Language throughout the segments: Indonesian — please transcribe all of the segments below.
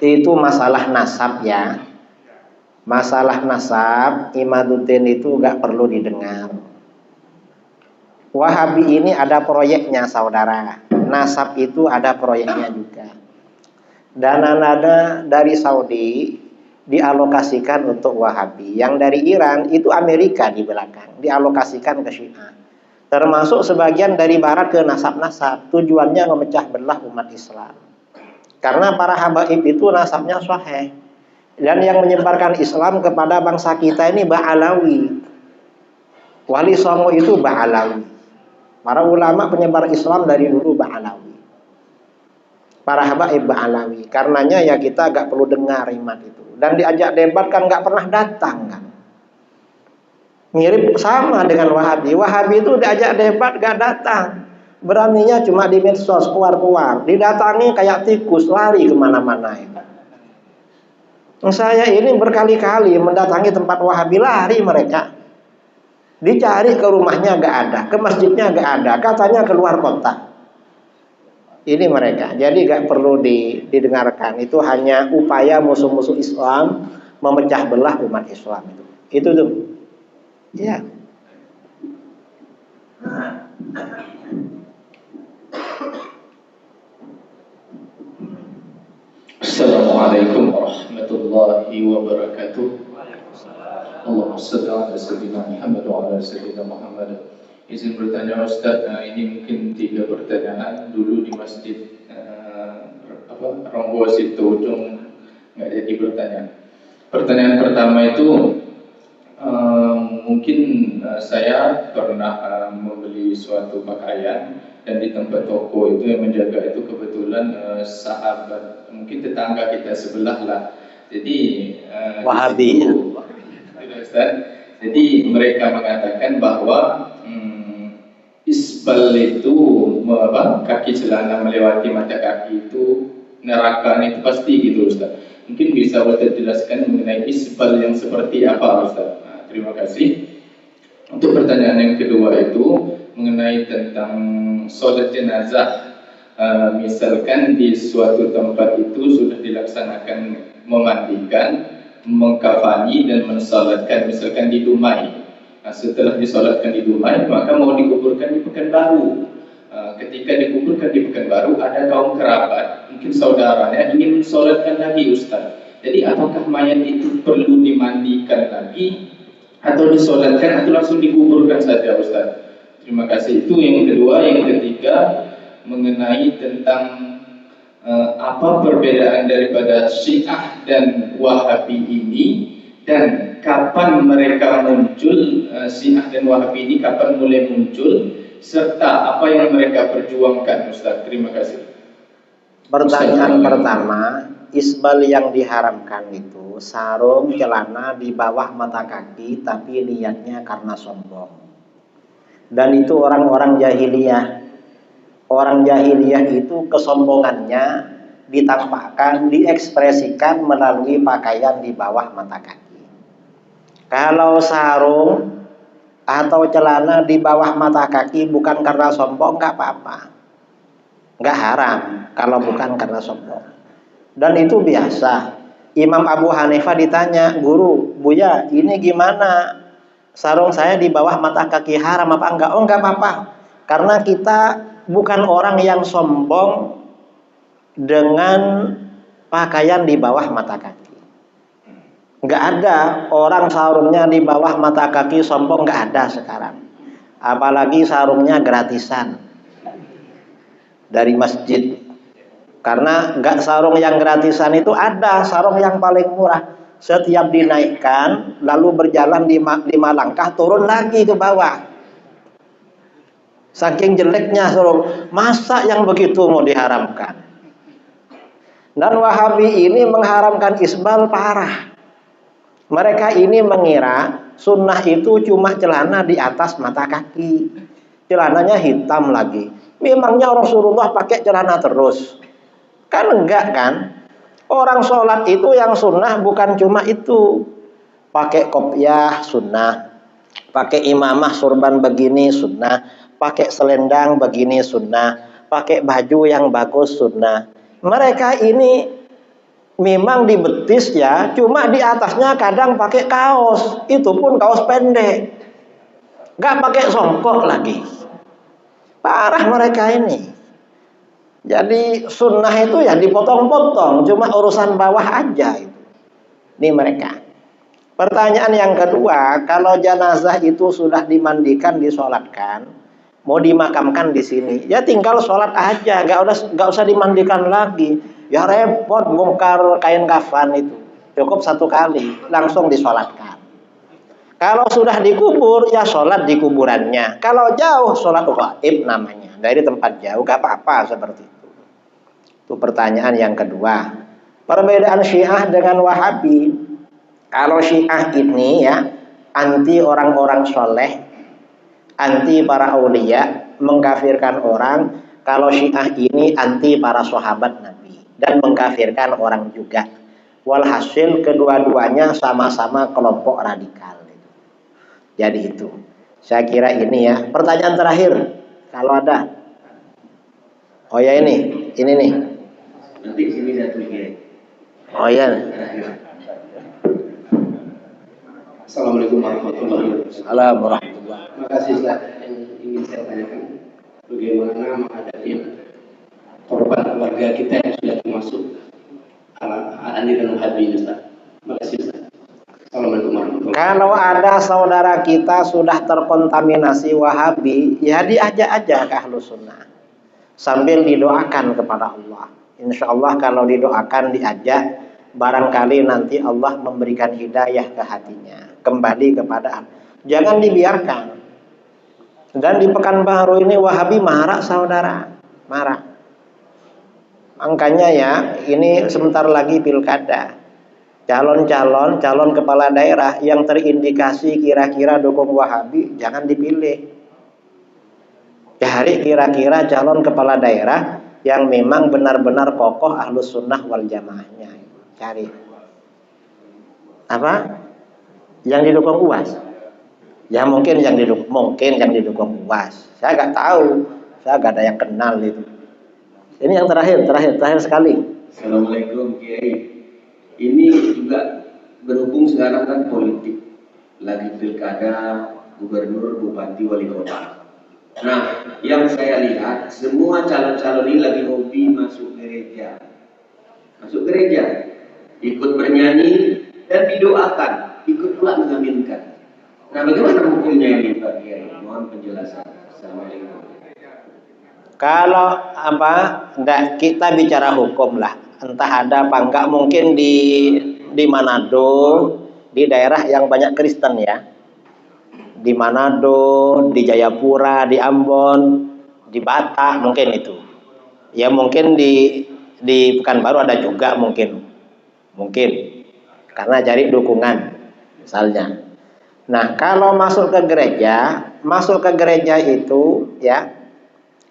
Itu masalah nasab ya. Masalah nasab, Imaduddin itu gak perlu didengar. Wahabi ini ada proyeknya saudara. Nasab itu ada proyeknya juga. Dana-dana dari Saudi dialokasikan untuk Wahabi. Yang dari Iran itu Amerika di belakang, dialokasikan ke Syiah. Termasuk sebagian dari barat ke nasab-nasab. Tujuannya memecah belah umat Islam. Karena para habaib itu nasabnya sahih. Dan yang menyebarkan Islam kepada bangsa kita ini Ba'alawi. Wali Songo itu Ba'alawi. Para ulama penyebar Islam dari dulu Ba'alawi. Para habaib Ba'alawi. Karenanya ya kita gak perlu dengar iman itu. Dan diajak debat kan gak pernah datang kan. Mirip sama dengan Wahabi. Wahabi itu diajak debat gak datang. Beraninya cuma di medsos, keluar-keluar. Didatangi kayak tikus, lari kemana-mana. Saya ini berkali-kali mendatangi tempat Wahabi, lari mereka. Dicari ke rumahnya gak ada, ke masjidnya gak ada. Katanya keluar kota. Ini mereka. Jadi gak perlu didengarkan. Itu hanya upaya musuh-musuh Islam memecah belah umat Islam. Itu tuh. Ya. Assalamualaikum warahmatullahi wabarakatuh. Allahumma shalli ala sayyidina Muhammad wa ala sayyidina Muhammad. Izin bertanya Ustaz, ini mungkin 3 pertanyaan. Dulu di masjid Ronggo situ ujung nggak jadi bertanya. Pertanyaan pertama itu mungkin saya pernah membeli suatu pakaian dan di tempat toko itu yang menjaga itu kebetulan sahabat, mungkin tetangga kita sebelah lah. Jadi Wahabi. Jadi mereka mengatakan bahwa isbal itu kaki celana melewati mata kaki itu neraka itu pasti gitu Ustaz. Mungkin bisa Ustaz jelaskan mengenai isbal yang seperti apa Ustaz? Terima kasih. Untuk pertanyaan yang kedua itu mengenai tentang sholat jenazah. Misalkan di suatu tempat itu sudah dilaksanakan memandikan, mengkafani dan mensalatkan, misalkan di Dumai. Setelah disolatkan di Dumai, maka mau dikuburkan di Pekanbaru. Ketika dikuburkan di Pekanbaru, ada kaum kerabat, mungkin saudaranya ingin mensolatkan lagi Ustaz. Jadi apakah mayat itu perlu dimandikan lagi atau disolatkan atau langsung dikuburkan saja Ustaz? Terima kasih. Itu yang kedua. Yang ketiga mengenai tentang apa perbedaan daripada Syiah dan Wahabi ini dan kapan mereka muncul, Syiah dan Wahabi ini kapan mulai muncul serta apa yang mereka perjuangkan Ustaz. Terima kasih. Pertanyaan pertama, isbal yang diharamkan itu sarung celana di bawah mata kaki tapi niatnya karena sombong. Dan itu orang-orang jahiliyah. Orang jahiliyah itu kesombongannya ditampakkan, diekspresikan melalui pakaian di bawah mata kaki. Kalau sarung atau celana di bawah mata kaki bukan karena sombong, nggak apa-apa, nggak haram kalau bukan karena sombong. Dan itu biasa. Imam Abu Hanifah ditanya, guru, Buya, ini gimana? Sarung saya di bawah mata kaki haram apa enggak? Oh, enggak apa-apa. Karena kita bukan orang yang sombong dengan pakaian di bawah mata kaki. Enggak ada orang sarungnya di bawah mata kaki sombong, enggak ada sekarang. Apalagi sarungnya gratisan dari masjid. Karena enggak sarung yang gratisan itu ada sarung yang paling murah. Setiap dinaikkan lalu berjalan 5 langkah turun lagi ke bawah. Saking jeleknya sarung, masa yang begitu mau diharamkan? Dan Wahabi ini mengharamkan isbal parah. Mereka ini mengira sunnah itu cuma celana di atas mata kaki. Celananya hitam lagi. Memangnya Rasulullah pakai celana terus? Kan enggak kan? Orang sholat itu yang sunnah bukan cuma itu. Pakai kopiah sunnah, pakai imamah surban begini sunnah, pakai selendang begini sunnah, pakai baju yang bagus sunnah. Mereka ini memang di betis ya, cuma di atasnya kadang pakai kaos, itu pun kaos pendek, nggak pakai songkok lagi. Parah mereka ini. Jadi sunnah itu ya dipotong-potong, cuma urusan bawah aja itu. Ini mereka. Pertanyaan yang kedua, kalau jenazah itu sudah dimandikan, disolatkan, mau dimakamkan di sini, ya tinggal sholat aja, nggak usah dimandikan lagi. Ya repot bongkar kain kafan itu, cukup satu kali, langsung disolatkan. Kalau sudah dikubur, ya sholat di kuburannya. Kalau jauh, sholat ghaib namanya, dari tempat jauh, gak apa-apa seperti itu. Itu pertanyaan yang kedua. Perbedaan Syiah dengan Wahabi. Kalau Syiah ini ya anti orang-orang soleh, anti para aulia, mengkafirkan orang. Kalau Syiah ini anti para sahabat Nabi dan mengkafirkan orang juga. Walhasil kedua-duanya sama-sama kelompok radikal. Jadi itu. Saya kira ini ya. Pertanyaan terakhir kalau ada. Oh ya ini nih. Nanti sini satu lagi. Oh ya. Assalamualaikum warahmatullahi wabarakatuh. Assalamualaikum warahmatullahi. Terima kasih Ustaz. Yang ingin saya tanyakan, bagaimana menghadapi korban keluarga kita yang sudah termasuk aliran Wahabi, Ustaz. Terima kasih Ustaz. Assalamualaikum warahmatullahi wabarakatuh. Kalau ada saudara kita sudah terkontaminasi Wahabi, ya diajak aja ke Ahlus Sunnah sambil didoakan kepada Allah. Insya Allah kalau didoakan, diajak, barangkali nanti Allah memberikan hidayah ke hatinya, kembali kepada Allah. Jangan dibiarkan. Dan di Pekanbaru ini Wahabi marah saudara, marah. Makanya ya, ini sebentar lagi pilkada. Calon kepala daerah yang terindikasi kira-kira dukung Wahabi, jangan dipilih. Cari kira-kira calon kepala daerah yang memang benar-benar kokoh Ahlus Sunnah wal Jamaahnya. Cari. Apa? Yang didukung UAS. Ya mungkin yang didukung UAS. Saya nggak tahu. Saya nggak ada yang kenal itu. Ini yang terakhir sekali. Assalamualaikum Kiai. Ini juga berhubung sekarang kan politik, lagi pilkada, gubernur, bupati, wali kota. Nah, yang saya lihat semua calon-calon ini lagi hobi masuk gereja, ikut bernyanyi dan didoakan, ikut pula mengaminkan. Nah, bagaimana hukumnya ini Pak Kiai? Mohon penjelasan. Assalamualaikum. Kalau enggak, kita bicara hukum lah. Entah ada apa enggak, mungkin di Manado, di daerah yang banyak Kristen ya. Di Manado, di Jayapura, di Ambon, di Batak mungkin itu. Ya mungkin di Pekanbaru ada juga mungkin. Karena cari dukungan misalnya. Nah, kalau masuk ke gereja itu ya,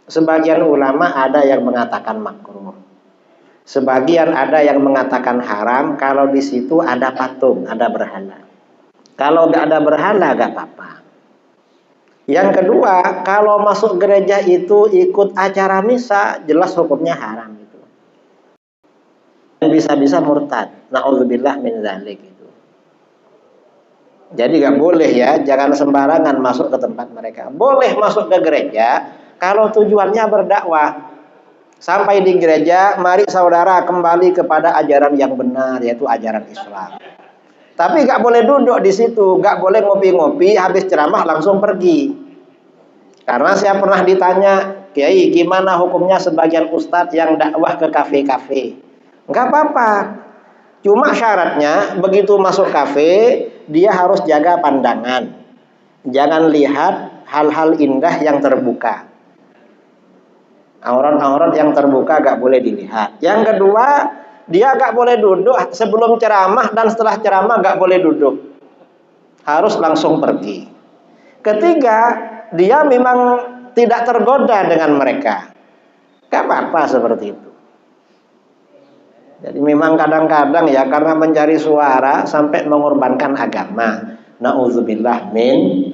sebagian ulama ada yang mengatakan makruh. Sebagian ada yang mengatakan haram kalau di situ ada patung, ada berhala. Kalau nggak ada berhala nggak apa-apa. Yang kedua, kalau masuk gereja itu ikut acara misa, jelas hukumnya haram itu. Dan bisa-bisa murtad. Na'udzubillah min dzalik itu. Jadi nggak boleh ya, jangan sembarangan masuk ke tempat mereka. Boleh masuk ke gereja kalau tujuannya berdakwah. Sampai di gereja, mari saudara kembali kepada ajaran yang benar, yaitu ajaran Islam. Tapi nggak boleh duduk di situ, nggak boleh ngopi-ngopi, habis ceramah langsung pergi. Karena saya pernah ditanya, Kiai, gimana hukumnya sebagian ustadz yang dakwah ke kafe-kafe? Nggak apa-apa. Cuma syaratnya, begitu masuk kafe, dia harus jaga pandangan. Jangan lihat hal-hal indah yang terbuka. Aurat-aurat yang terbuka gak boleh dilihat. Yang kedua, dia gak boleh duduk sebelum ceramah dan setelah ceramah gak boleh duduk. Harus langsung pergi. Ketiga, dia memang tidak tergoda dengan mereka. Gak apa-apa seperti itu. Jadi memang kadang-kadang ya karena mencari suara sampai mengorbankan agama. Na'udzubillah min